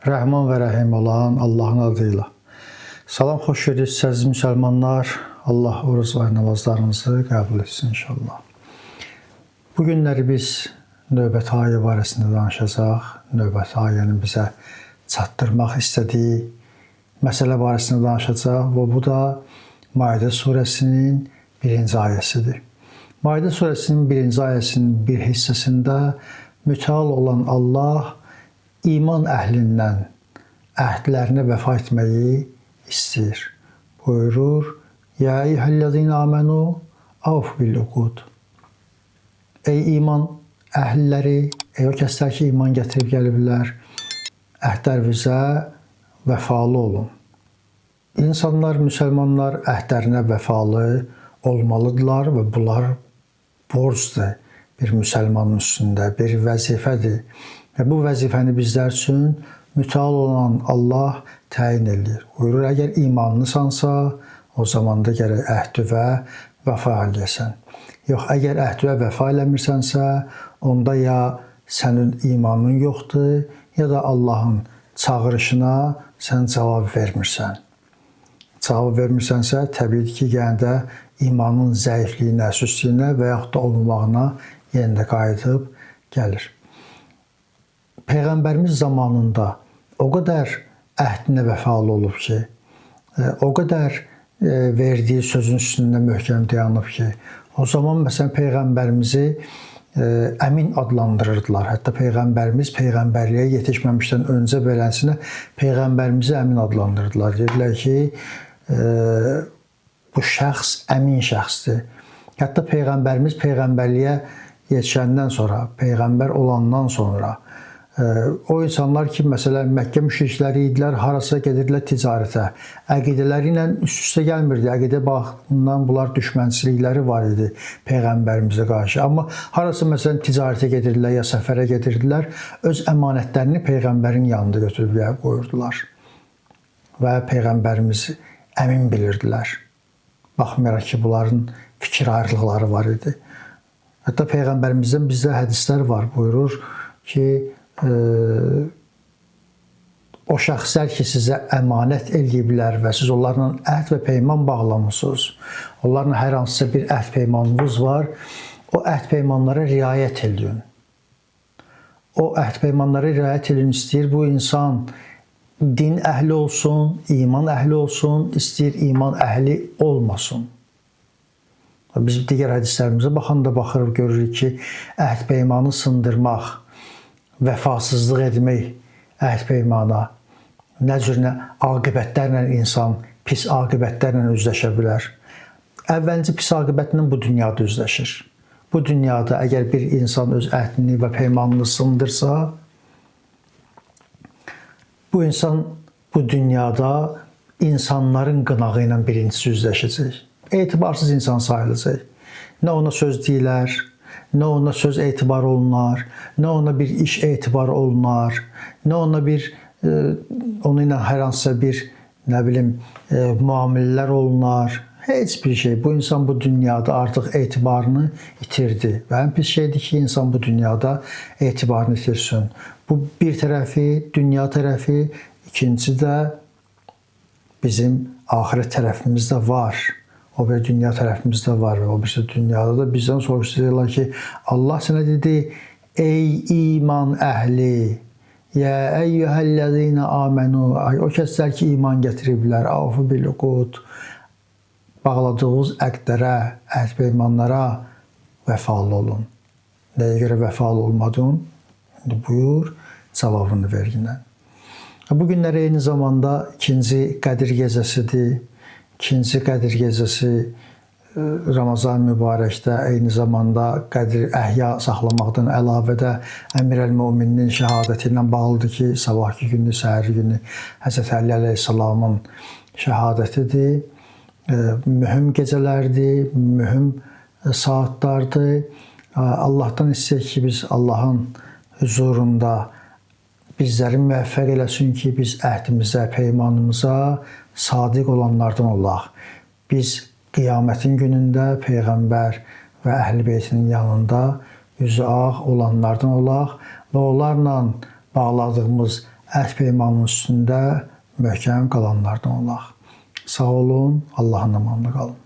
Rəhman və Rəhim olan Allahın adıyla. Salam, xoş gedirsiniz əziz müsəlmanlar. Allah oruc və namazlarınızı qəbul etsin inşallah. Bu günləri biz növbəti ayə barəsində danışacaq. Növbəti ayəni bizə çatdırmaq istədiyi məsələ barəsində danışacaq və bu da Maidə surəsinin 1-ci ayəsidir. Maidə surəsinin 1-ci ayəsinin bir hissəsində mütəal olan Allah iman əhlindən əhdlərinə vəfa etməyi istəyir. Buyurur: "Ya eyyuhellezine amenu awfu bil uqud." Ey iman əhliləri, ey o kəslər ki iman gətirib gəliblər, əhdlərinizə vəfalı olun. İnsanlar, müsəlmanlar əhdlərinə vəfalı olmalıdırlar və bunlar borcdur bir müsəlmanın üstündə, bir vəzifədir. Və bu vəzifəni bizlər üçün mütəal olan Allah təyin edir. Buyurur, əgər imanlısansa, o zaman da gərək əhdüvə vəfa eləyəsən. Yox, əgər əhdüvə vəfa eləmirsənsə, onda ya sənin imanın yoxdur, ya da Allahın çağırışına sən cavab vermirsən. Cavab vermirsənsə, təbii ki, yenə də imanın zəifliyinə, süstliyinə və yaxud da olmamağına yenə də qayıdıb gəlir. Peyğəmbərimiz zamanında o qədər əhdinə vəfalı olub ki, o qədər verdiyi sözün üstündə möhkəm dayanıb ki, o zaman məsələn Peyğəmbərimizi əmin adlandırırdılar. Hətta Peyğəmbərimiz Peyğəmbərliyə yetişməmişdən öncə beləsinə Peyğəmbərimizi əmin adlandırdılar. Dedilər ki, bu şəxs əmin şəxsdir. Hətta Peyğəmbərimiz Peyğəmbərliyə yetişəndən sonra, Peyğəmbər olandan sonra o insanlar ki, məsələn, Məkkə müşrikləri idilər, harasa gedirdilər ticarətə. Əqidələri ilə üst-üstə gəlmirdi. Əqidə baxımından bunlar düşmənçilikləri var idi Peyğəmbərimizə qarşı. Amma harasa, məsələn, ticarətə gedirdilər ya səfərə gedirdilər, öz əmanətlərini Peyğəmbərin yanında götürüb qoyurdular. Və Peyğəmbərimizi əmin bilirdilər. Baxmayaraq ki, bunların fikir ayrılıqları var idi. Hətta Peyğəmbərimizdən bizdə hədislər var, buyurur ki, o şəxslər ki, sizə əmanət eləyiblər və siz onlarla əhd və peyman bağlamısınız, onlarla hər hansısa bir əhd peymanınız var, o əhd peymanlara riayət edin. O əhd peymanlara riayət edin, istəyir bu insan din əhli olsun, iman əhli olsun, istəyir iman əhli olmasın. Biz digər hədislərimizə baxanda baxırıq, görürük ki, əhd peymanı sındırmaq, vəfasızlıq etmək əhd peymana, nə cür aqibətlərlə insan pis aqibətlərlə üzləşə bilər. Əvvəlcə pis aqibətlə bu dünyada üzləşir. Bu dünyada əgər bir insan öz əhdini və peymanını sındırsa, bu insan bu dünyada insanların qınağı ilə birincisi üzləşəcək. Etibarsız insan sayılacaq. Nə ona söz deyilər, nə ona söz etibar olunar, nə ona bir iş etibar olunar, nə ona onunla hər hansısa bir, nə bilim, müamilələr olunar. Heç bir şey. Bu insan bu dünyada artıq etibarını itirdi. Və ən pis şeydir ki, insan bu dünyada etibarını itirsin. Bu bir tərəfi, dünya tərəfi, ikincisi də bizim axirət tərəfimiz də var. O bir dünya tərəfimizdə var və o bir dünyada da bizdən soruşacaqlar ki, Allah sənə dedi, ey iman əhli, ya eyyuhellezine amenu, o kəslər ki iman gətiriblər, awfu bil uqud, bağladığınız əqdlərə, əhd peymanlara vəfalı olun. Nəyə görə vəfalı olmadın? İndi buyur, cavabını ver yine. Bu günlər eyni zamanda ikinci Qədir gecəsidir. İkinci Qədir gecəsi Ramazan mübarəkdə eyni zamanda Qədir əhya saxlamaqdan əlavə də Əmir-əl-Möminin şəhadəti ilə bağlıdır ki, sabahki günü, səhəri günü Həzrət Əli əleyhissalamın şəhadətidir. Mühüm gecələrdir, mühüm saatlardır. Allahdan istəyək ki, biz Allahın huzurunda bizləri müvəffəq eləsin ki, biz əhdimizə, peymanımıza sadiq olanlardan olaq. Biz qiyamətin günündə Peyğəmbər və Əhl-i Beytinin yanında üzü ağ olanlardan olaq və onlarla bağladığımız əhd peymanının üstündə möhkəm qalanlardan olaq. Sağ olun, Allahın amanında qalın.